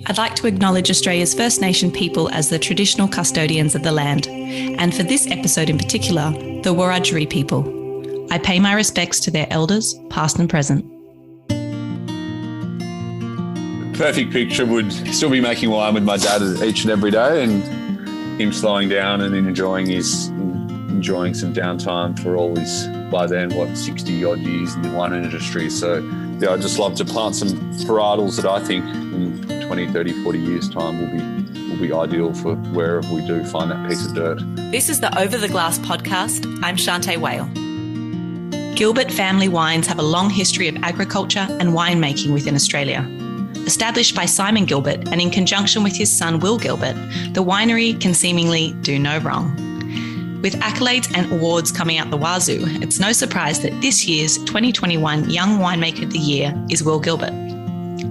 I'd like to acknowledge Australia's First Nation people as the traditional custodians of the land, and for this episode in particular, the Wiradjuri people. I pay my respects to their elders, past and present. Perfect picture would still be making wine with my dad each and every day, and him slowing down and enjoying some downtime for all his, by then, 60 odd years in the wine industry. So yeah, I'd just love to plant some varietals that I think in 20, 30, 40 years time will be ideal for wherever we do find that piece of dirt. This is the Over the Glass podcast. I'm Shanteh Wale. Gilbert Family Wines have a long history of agriculture and winemaking within Australia. Established by Simon Gilbert and in conjunction with his son Will Gilbert, the winery can seemingly do no wrong. With accolades and awards coming out the wazoo, it's no surprise that this year's 2021 Young Winemaker of the Year is Will Gilbert.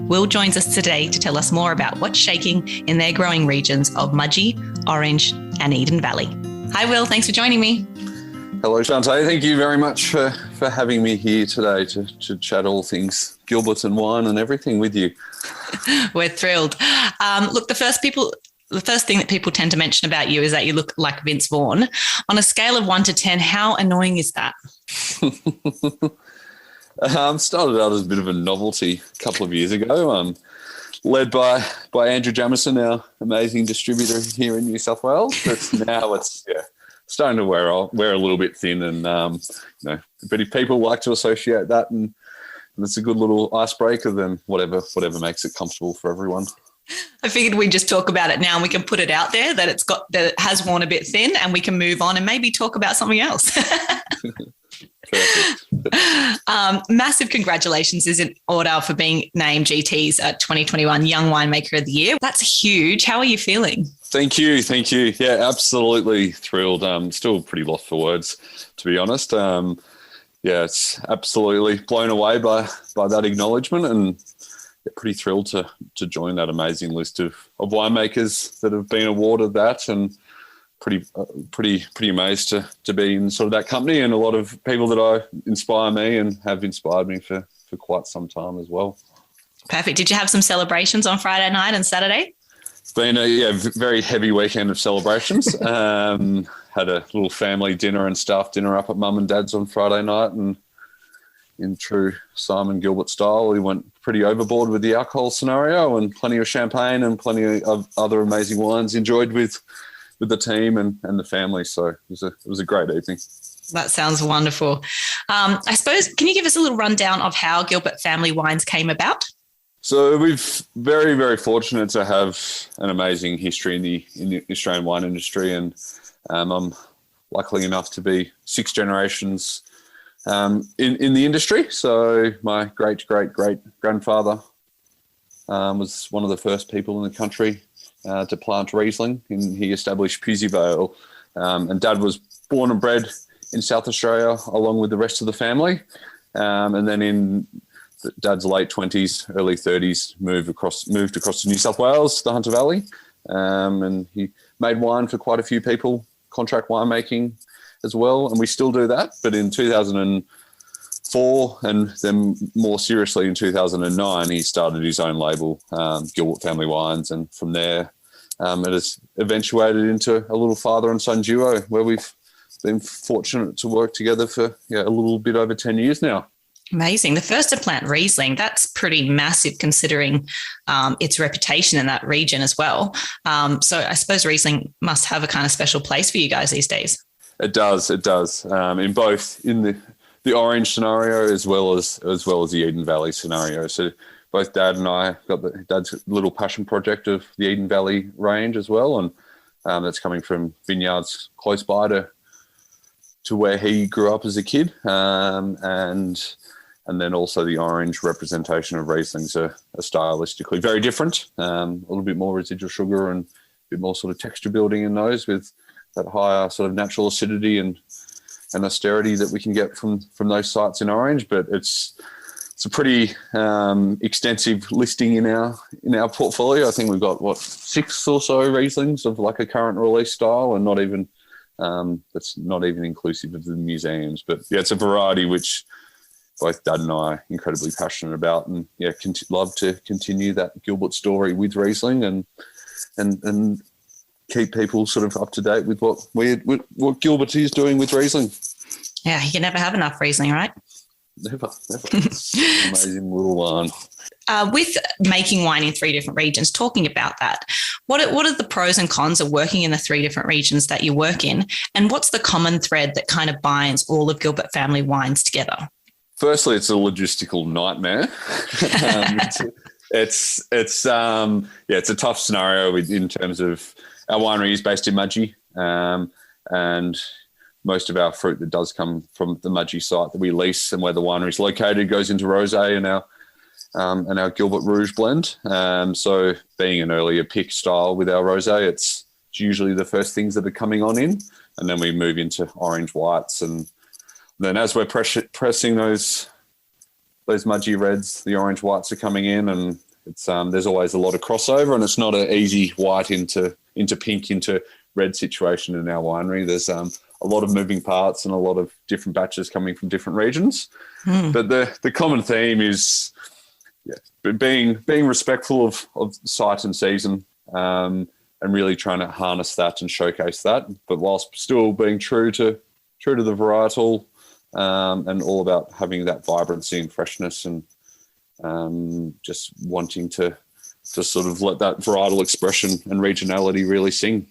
Will joins us today to tell us more about what's shaking in their growing regions of Mudgee, Orange and Eden Valley. Hi Will, thanks for joining me. Hello Shanteh, thank you very much for having me here today to chat all things Gilbert and wine and everything with you. We're thrilled. Look, the first thing that people tend to mention about you is that you look like Vince Vaughn. On a scale of 1 to 10, how annoying is that? Started out as a bit of a novelty a couple of years ago, led by Andrew Jamieson, our amazing distributor here in New South Wales. But now it's starting to wear a little bit thin, and but if people like to associate that and it's a good little icebreaker, then whatever makes it comfortable for everyone. I figured we'd just talk about it now and we can put it out there that it has worn a bit thin, and we can move on and maybe talk about something else. Perfect. Massive congratulations is in order for being named GT's 2021 Young Winemaker of the Year. That's huge. How are you feeling? Thank you. Yeah, absolutely thrilled. Still pretty lost for words, to be honest. It's absolutely blown away by that acknowledgement, and pretty thrilled to join that amazing list of winemakers that have been awarded that, and pretty amazed to be in sort of that company, and a lot of people that inspire me and have inspired me for quite some time as well. Perfect. Did you have some celebrations on Friday night and Saturday? It's been a very heavy weekend of celebrations. Had a little family dinner and staff dinner up at Mum and Dad's on Friday night, and in true Simon Gilbert style, we went pretty overboard with the alcohol scenario, and plenty of champagne and plenty of other amazing wines enjoyed with the team and the family. So it was a great evening. That sounds wonderful. I suppose, can you give us a little rundown of how Gilbert Family Wines came about? So we're very, very fortunate to have an amazing history in the Australian wine industry, and I'm lucky enough to be 6 generations in the industry. So my great-great-great-grandfather was one of the first people in the country to plant Riesling, and he established Pussy Vale. And Dad was born and bred in South Australia along with the rest of the family. And then in Dad's late 20s, early 30s, moved across to New South Wales, the Hunter Valley. And he made wine for quite a few people, contract winemaking as well. And we still do that. But in 2004, and then more seriously in 2009, he started his own label, Gilbert Family Wines. And from there, it has eventuated into a little father and son duo where we've been fortunate to work together for a little bit over 10 years now. Amazing. The first to plant Riesling, that's pretty massive considering its reputation in that region as well. So I suppose Riesling must have a kind of special place for you guys these days. It does. In the Orange scenario as well as the Eden Valley scenario. So both Dad and I got Dad's little passion project of the Eden Valley range as well, and that's coming from vineyards close by to where he grew up as a kid, and then also the Orange representation of Rieslings are stylistically very different, a little bit more residual sugar and a bit more sort of texture building in those, with that higher sort of natural acidity and austerity that we can get from those sites in Orange. But it's a pretty extensive listing in our portfolio. I think we've got 6 or so Rieslings of like a current release style, and not even that's not even inclusive of the museums. But yeah, it's a variety which both Dad and I are incredibly passionate about, and love to continue that Gilbert story with Riesling and keep people sort of up to date with what Gilbert is doing with Riesling. Yeah, you can never have enough Riesling, right? Never. Amazing little wine. With making wine in 3 different regions, talking about that, what are the pros and cons of working in the 3 different regions that you work in, and what's the common thread that kind of binds all of Gilbert Family Wines together? Firstly, it's a logistical nightmare. It's a tough scenario in terms of our winery is based in Mudgee, and most of our fruit that does come from the Mudgee site that we lease and where the winery is located goes into rosé and our Gilbert Rouge blend. So being an earlier pick style with our rosé, it's usually the first things that are coming on in, and then we move into orange whites, and then as we're pressing those Mudgee reds, the orange whites are coming in, and it's there's always a lot of crossover, and it's not an easy white into pink into red situation in our winery. There's a lot of moving parts and a lot of different batches coming from different regions. But the common theme is being respectful of site and season, and really trying to harness that and showcase that, but whilst still being true to the varietal, and all about having that vibrancy and freshness, and just wanting to sort of let that varietal expression and regionality really sing.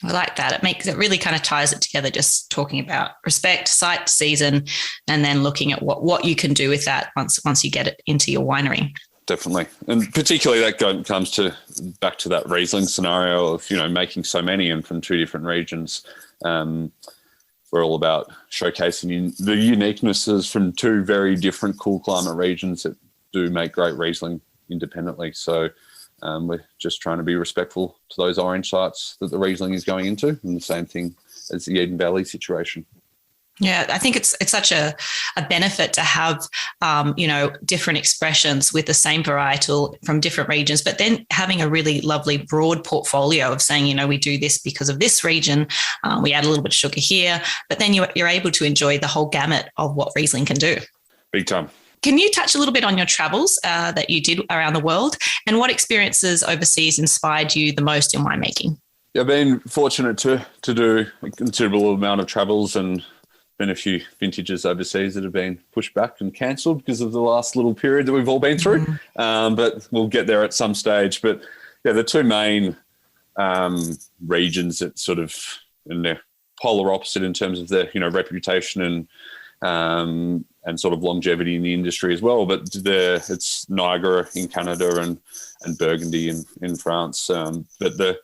I like that. It really kind of ties it together, just talking about respect, site, season, and then looking at what you can do with that once you get it into your winery. Definitely. And particularly that comes back to that Riesling scenario of, making so many and from 2 different regions. We're all about showcasing the uniquenesses from 2 very different cool climate regions that do make great Riesling independently. So we're just trying to be respectful to those orange sites that the Riesling is going into, and the same thing as the Eden Valley situation. Yeah, I think it's such a benefit to have, different expressions with the same varietal from different regions, but then having a really lovely broad portfolio of saying, we do this because of this region, we add a little bit of sugar here, but then you're able to enjoy the whole gamut of what Riesling can do. Big time. Can you touch a little bit on your travels that you did around the world, and what experiences overseas inspired you the most in winemaking? Yeah, I've been fortunate to do a considerable amount of travels, and been a few vintages overseas that have been pushed back and cancelled because of the last little period that we've all been through. But we'll get there at some stage. But yeah, the 2 main regions that sort of, and they're polar opposite in terms of their reputation and sort of longevity in the industry as well. But it's Niagara in Canada and Burgundy in France. But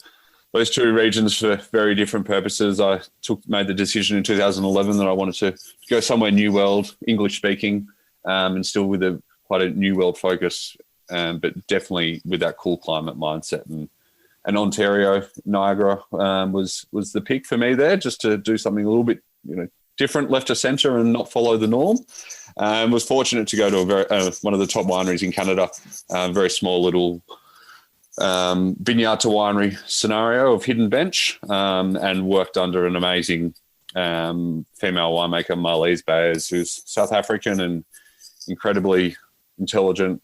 those 2 regions for very different purposes. I made the decision in 2011 that I wanted to go somewhere New World, English speaking, and still with quite a New World focus, but definitely with that cool climate mindset. And Ontario, Niagara was the pick for me there, just to do something a little bit different, left of centre, and not follow the norm. Was fortunate to go to one of the top wineries in Canada, very small little vineyard to winery scenario of Hidden Bench, and worked under an amazing female winemaker, Marlies Bayers, who's South African and incredibly intelligent,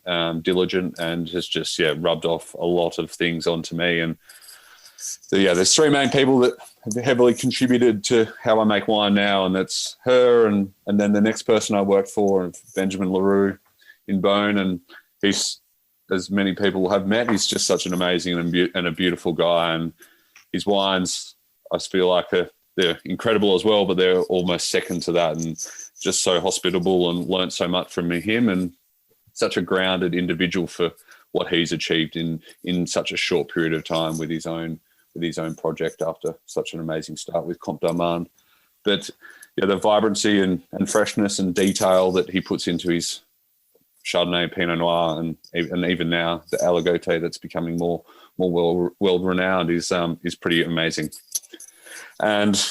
diligent, and has just rubbed off a lot of things onto me. And there's 3 main people that have heavily contributed to how I make wine now, and that's her, and then the next person I worked for, Benjamin Leroux in Beaune, and he's, as many people have met, he's just such an amazing and a beautiful guy. And his wines, I feel like they're incredible as well, but they're almost second to that, and just so hospitable, and learnt so much from him, and such a grounded individual for what he's achieved in such a short period of time with his own project after such an amazing start with Comte d'Armand. But the vibrancy and freshness and detail that he puts into his Chardonnay, Pinot Noir, and even now the Aligoté that's becoming more world renowned is pretty amazing. And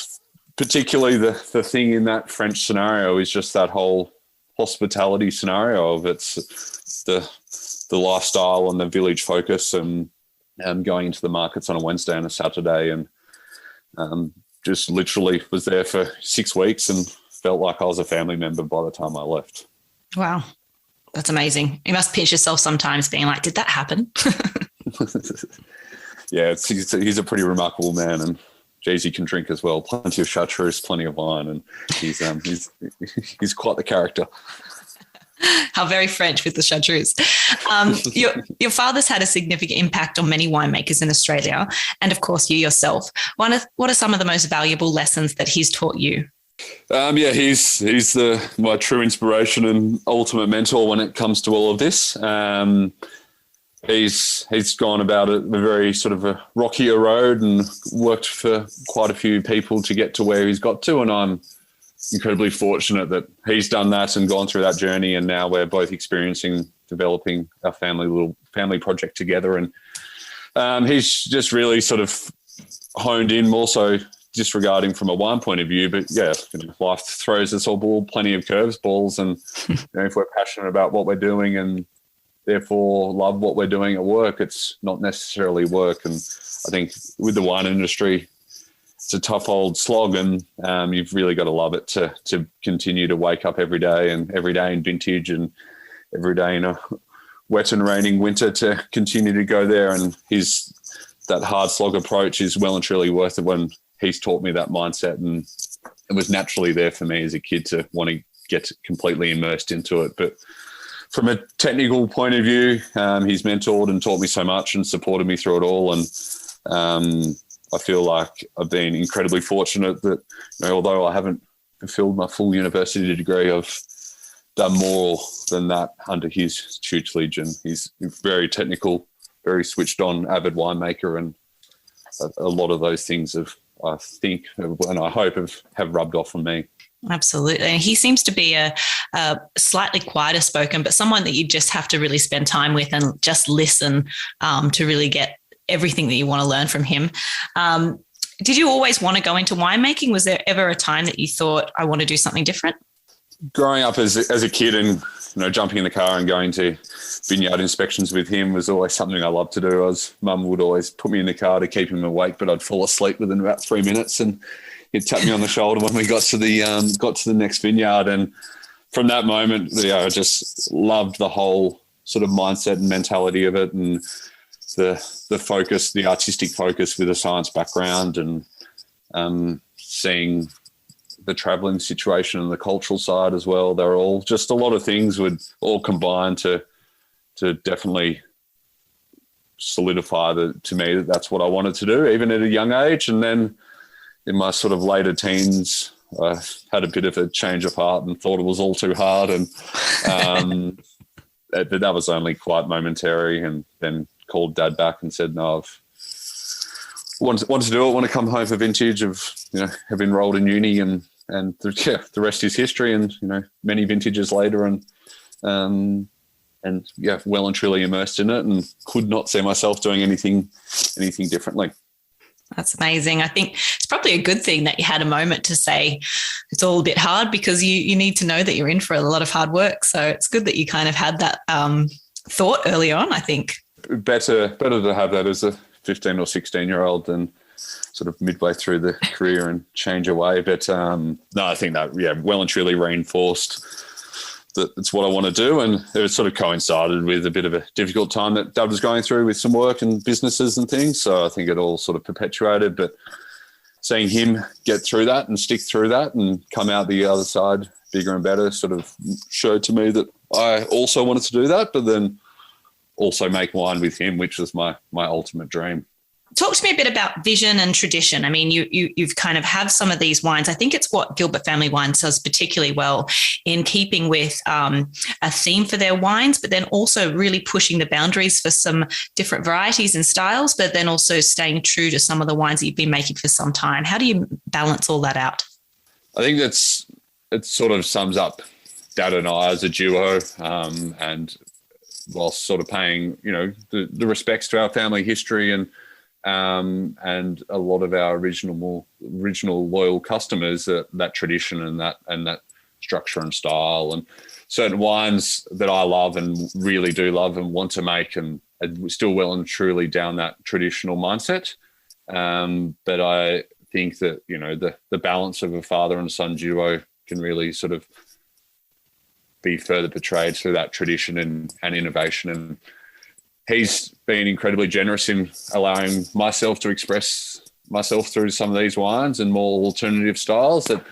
particularly the thing in that French scenario is just that whole hospitality scenario of it's the lifestyle and the village focus, and going into the markets on a Wednesday and a Saturday, and just literally was there for 6 weeks and felt like I was a family member by the time I left. Wow. That's amazing. You must pinch yourself sometimes being like, did that happen? Yeah, he's a pretty remarkable man, and geez, he can drink as well. Plenty of chartreuse, plenty of wine, and he's quite the character. How very French with the chartreuse. Your father's had a significant impact on many winemakers in Australia, and of course you yourself. What are some of the most valuable lessons that he's taught you? He's my true inspiration and ultimate mentor when it comes to all of this. He's gone about it a very sort of a rockier road and worked for quite a few people to get to where he's got to, and I'm incredibly fortunate that he's done that and gone through that journey, and now we're both developing our little family project together, and he's just really sort of honed in more so disregarding from a wine point of view, but yeah, life throws us all plenty of curveballs, and if we're passionate about what we're doing and therefore love what we're doing at work, it's not necessarily work. And I think with the wine industry, it's a tough old slog, and you've really got to love it to continue to wake up every day in vintage and every day in a wet and raining winter to continue to go there. And that hard slog approach is well and truly worth it when he's taught me that mindset, and it was naturally there for me as a kid to want to get completely immersed into it. But from a technical point of view, he's mentored and taught me so much and supported me through it all. And I feel like I've been incredibly fortunate that, although I haven't fulfilled my full university degree, I've done more than that under his tutelage. And he's very technical, very switched on, avid winemaker, and a lot of those things I think and I hope have rubbed off on me. Absolutely. And he seems to be a slightly quieter spoken, but someone that you just have to really spend time with and just listen to really get everything that you want to learn from him. Did you always want to go into winemaking? Was there ever a time that you thought, I want to do something different? Growing up as a kid and jumping in the car and going to vineyard inspections with him was always something I loved to do. Mum would always put me in the car to keep him awake, but I'd fall asleep within about 3 minutes, and he'd tap me on the shoulder when we got to the next vineyard. And from that moment, I just loved the whole sort of mindset and mentality of it, and the focus, the artistic focus with a science background, and seeing the traveling situation and the cultural side as well. They're all just a lot of things would all combine to definitely solidify to me that that's what I wanted to do, even at a young age. And then in my sort of later teens, I had a bit of a change of heart and thought it was all too hard. And but that was only quite momentary, and then called Dad back and said, no, I've wanted to do it, want to come home for vintage, have enrolled in uni, and the rest is history. And, many vintages later and well and truly immersed in it, and could not see myself doing anything differently. That's amazing. I think it's probably a good thing that you had a moment to say it's all a bit hard, because you need to know that you're in for a lot of hard work. So it's good that you kind of had that thought early on, I think. Better to have that as a 15 or 16-year-old than sort of midway through the career and change away. But no, I think that, well and truly reinforced that it's what I want to do. And it sort of coincided with a bit of a difficult time that Dad was going through with some work and businesses and things. So I think it all sort of perpetuated, but seeing him get through that and stick through that and come out the other side bigger and better sort of showed to me that I also wanted to do that, but then also make wine with him, which was my ultimate dream. Talk to me a bit about vision and tradition. I mean, you've kind of have some of these wines. I think it's what Gilbert Family Wines does particularly well in keeping with a theme for their wines, but then also really pushing the boundaries for some different varieties and styles, but then also staying true to some of the wines that you've been making for some time. How do you balance all that out? I think it sort of sums up Dad and I as a duo, and whilst sort of paying, the respects to our family history and a lot of our original loyal customers, that tradition and that structure and style, and certain wines that I love and really do love and want to make, and still well and truly down that traditional mindset. But I think that, the balance of a father and son duo can really sort of be further portrayed through that tradition and innovation. And he's been incredibly generous in allowing myself to express myself through some of these wines and more alternative styles that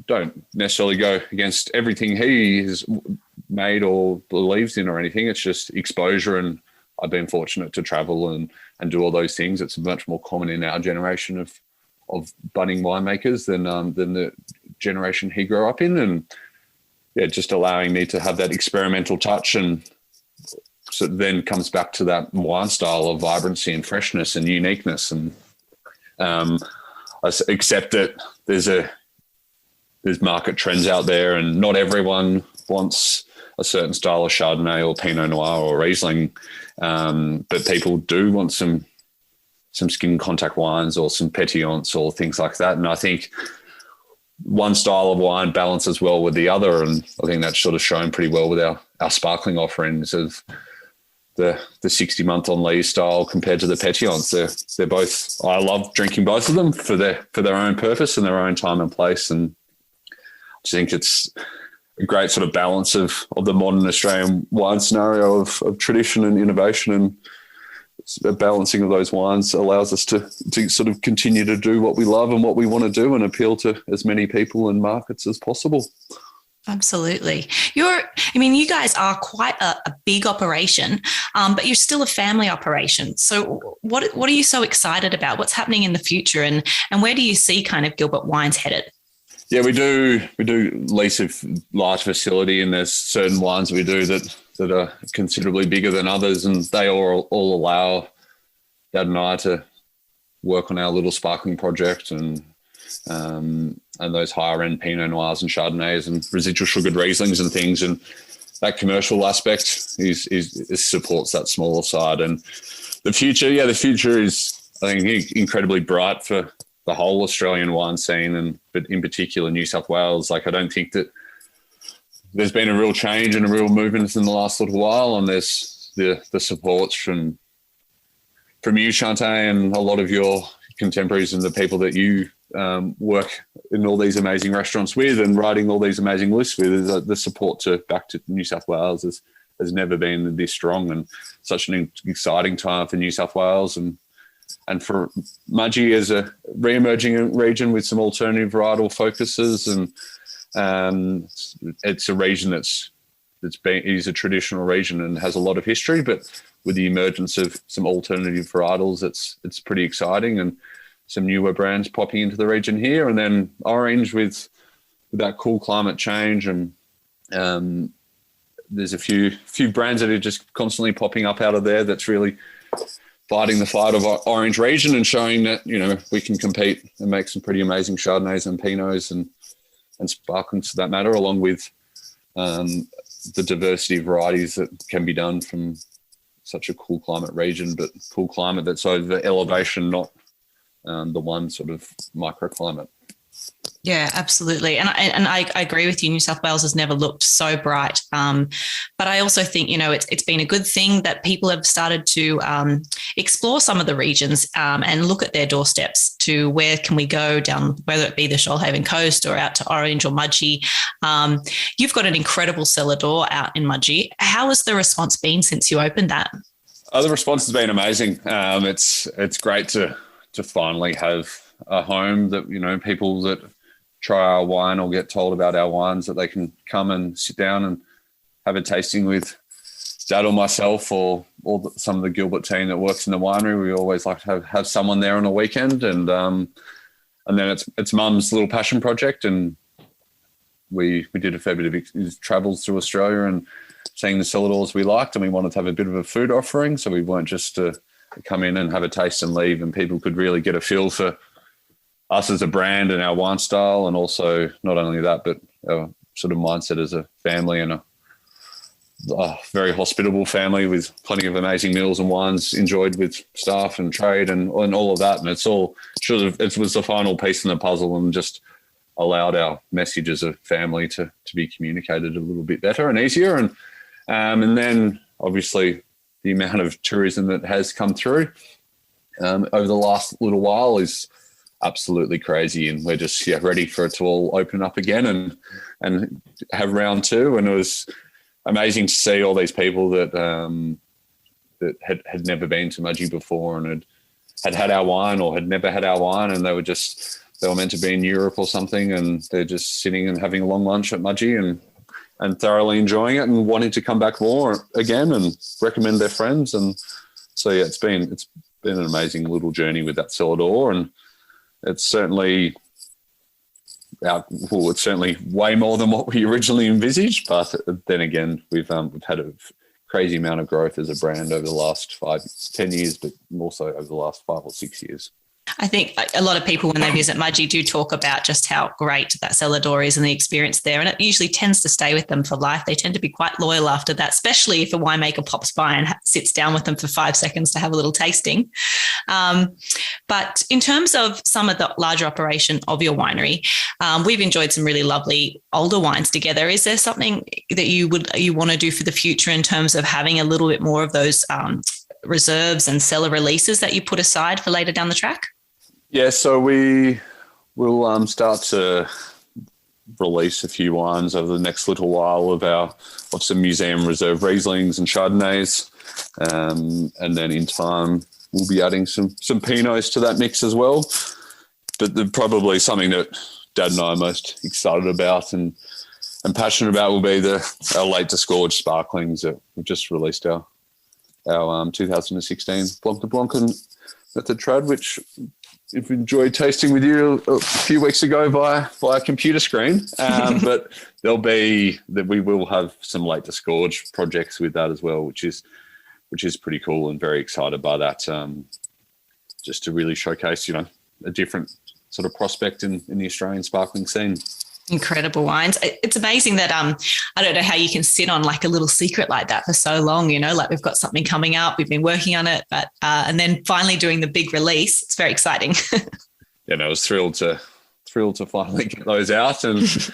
don't necessarily go against everything he has made or believes in or anything. It's just exposure, and I've been fortunate to travel and do all those things. It's much more common in our generation of budding winemakers than the generation he grew up in, and just allowing me to have that experimental touch. And so it then comes back to that wine style of vibrancy and freshness and uniqueness. And I accept that there's market trends out there, and not everyone wants a certain style of Chardonnay or Pinot Noir or Riesling, but people do want some skin contact wines or some pétillants or things like that. And I think one style of wine balances well with the other, and I think that's sort of shown pretty well with our sparkling offerings of the 60-month on lees style compared to the pétillants. They're both, I love drinking both of them for their own purpose and their own time and place. And I think it's a great sort of balance of the modern Australian wine scenario of tradition and innovation, and a balancing of those wines allows us to sort of continue to do what we love and what we want to do and appeal to as many people and markets as possible. Absolutely. You guys are quite a big operation, but you're still a family operation. So what are you so excited about? What's happening in the future, and where do you see kind of Gilbert Wines headed? Yeah, we do lease a large facility, and there's certain wines we do that are considerably bigger than others, and they all allow Dad and I to work on our little sparkling project and those higher end Pinot Noirs and Chardonnays and residual sugared Rieslings and things. And that commercial aspect supports that smaller side. And the future is, I think, incredibly bright for the whole Australian wine scene, but in particular New South Wales. Like, I don't think that there's been a real change and a real movement in the last little while, and there's the supports from you, Shanteh, and a lot of your contemporaries and the people that you work in all these amazing restaurants with and writing all these amazing lists with. The support back to New South Wales has never been this strong, and such an exciting time for New South Wales and for Mudgee as a re-emerging region with some alternative varietal focuses. And it's a region is a traditional region and has a lot of history, but with the emergence of some alternative varietals, it's pretty exciting, and some newer brands popping into the region here. And then Orange with that cool climate change, and there's a few brands that are just constantly popping up out of there that's really fighting the fight of our Orange region and showing that, we can compete and make some pretty amazing Chardonnays and Pinots and sparklings for that matter, along with the diversity of varieties that can be done from such a cool climate region, but cool climate that's over elevation, not the one sort of microclimate. Yeah, absolutely. And I agree with you. New South Wales has never looked so bright. But I also think, it's been a good thing that people have started to explore some of the regions and look at their doorsteps to where can we go down, whether it be the Shoalhaven coast or out to Orange or Mudgee. You've got an incredible cellar door out in Mudgee. How has the response been since you opened that? The response has been amazing. It's great to finally have a home that, people that try our wine or get told about our wines, that they can come and sit down and have a tasting with Dad or myself or some of the Gilbert team that works in the winery. We always like to have someone there on a weekend, and then it's Mum's little passion project, and we did a fair bit of travels through Australia and seeing the cellar doors we liked, and we wanted to have a bit of a food offering, so we weren't just to come in and have a taste and leave, and people could really get a feel for us as a brand and our wine style, and also not only that, but our sort of mindset as a family and a very hospitable family with plenty of amazing meals and wines enjoyed with staff and trade and all of that. And it's all it was the final piece in the puzzle, and just allowed our message as a family to be communicated a little bit better and easier. And then obviously the amount of tourism that has come through over the last little while is absolutely crazy, and we're just ready for it to all open up again and have round two. And it was amazing to see all these people that that had never been to Mudgee before and had our wine or had never had our wine, and they were meant to be in Europe or something, and they're just sitting and having a long lunch at Mudgee and thoroughly enjoying it and wanting to come back more again and recommend their friends. And so it's been an amazing little journey with that cellar door, and it's certainly it's certainly way more than what we originally envisaged. But then again, we've had a crazy amount of growth as a brand over the last 5-10 years, but also over the last 5 or 6 years. I think a lot of people, when they visit Mudgee, do talk about just how great that cellar door is and the experience there. And it usually tends to stay with them for life. They tend to be quite loyal after that, especially if a winemaker pops by and sits down with them for 5 seconds to have a little tasting. But in terms of some of the larger operation of your winery, we've enjoyed some really lovely older wines together. Is there something that you want to do for the future in terms of having a little bit more of those reserves and cellar releases that you put aside for later down the track? Yeah, so we will start to release a few wines over the next little while of some museum reserve Rieslings and Chardonnays, and then in time we'll be adding some Pinots to that mix as well. But probably something that Dad and I are most excited about and passionate about will be our late disgorged sparklings that we've just released our 2016 Blanc de Blanc and Method Trad, which I've enjoyed tasting with you a few weeks ago via computer screen. But we will have some late disgorge projects with that as well, which is pretty cool, and very excited by that. Just to really showcase, a different sort of prospect in the Australian sparkling scene. Incredible wines. It's amazing that I don't know how you can sit on like a little secret like that for so long, like we've got something coming up, we've been working on it, but and then finally doing the big release. It's very exciting. I was thrilled to finally get those out, and it's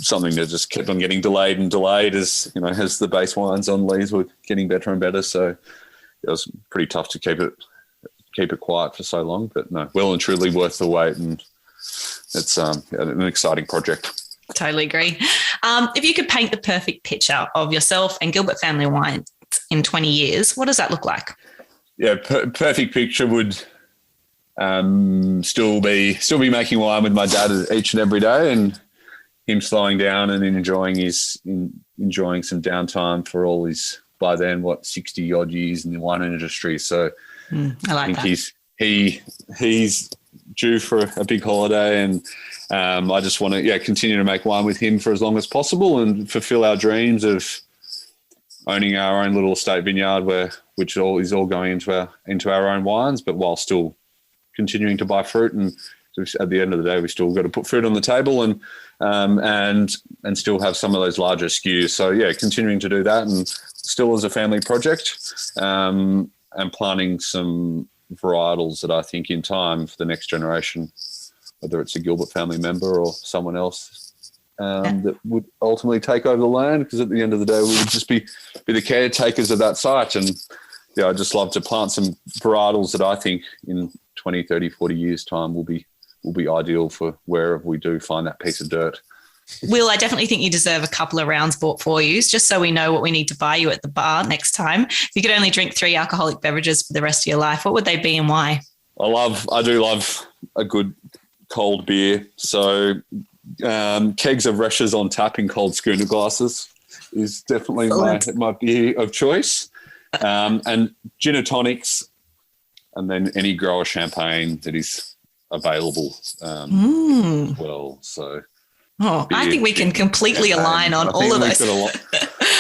something that just kept on getting delayed as as the base wines on lees were getting better and better. So it was pretty tough to keep it quiet for so long, but no, well and truly worth the wait, and it's an exciting project. Totally agree. If you could paint the perfect picture of yourself and Gilbert Family Wines in 20 years, what does that look like? Yeah, perfect picture would still be making wine with my dad each and every day, and him slowing down and enjoying some downtime for all his, by then, 60 odd years in the wine industry. So I think he's due for a big holiday, and I just want to continue to make wine with him for as long as possible and fulfill our dreams of owning our own little estate vineyard, which is all going into our own wines, but while still continuing to buy fruit. And at the end of the day, we still got to put food on the table and still have some of those larger SKUs. So continuing to do that, and still as a family project, and planting some varietals that I think in time for the next generation, whether it's a Gilbert family member or someone else, that would ultimately take over the land, because at the end of the day we would just be the caretakers of that site. And I'd just love to plant some varietals that I think in 20, 30, 40 years time will be ideal for wherever we do find that piece of dirt. Will, I definitely think you deserve a couple of rounds bought for you, just so we know what we need to buy you at the bar next time. If you could only drink 3 alcoholic beverages for the rest of your life, what would they be and why? I do love a good cold beer. So kegs of Resch's on tap in cold schooner glasses is definitely my beer of choice. And gin and tonics, and then any grower champagne that is available as well. So I think we can completely align on all of those.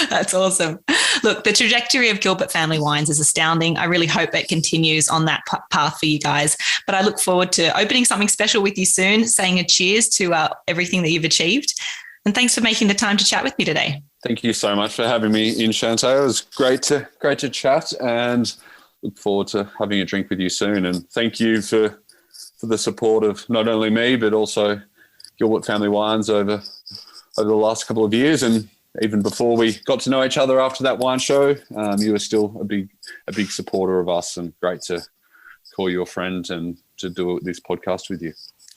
That's awesome. Look, the trajectory of Gilbert Family Wines is astounding. I really hope it continues on that path for you guys. But I look forward to opening something special with you soon, saying a cheers to everything that you've achieved. And thanks for making the time to chat with me today. Thank you so much for having me in, Shanteh. It was great to chat, and look forward to having a drink with you soon. And thank you for the support of not only me, but also Gilbert Family Wines over the last couple of years, and even before we got to know each other after that wine show. You were still a big supporter of us, and great to call you a friend and do this podcast with you.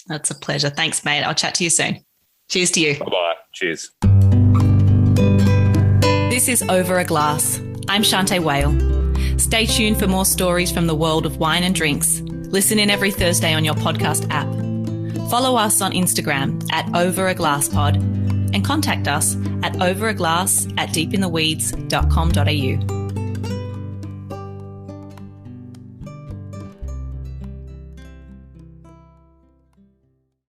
That's a pleasure. Thanks, mate. I'll chat to you soon. Cheers to you. Bye-bye. Cheers. This is Over a Glass. I'm Shanteh Wale. Stay tuned for more stories from the world of wine and drinks. Listen in every Thursday on your podcast app. Follow us on Instagram at overaglasspod and contact us at overaglass@deepintheweeds.com.au.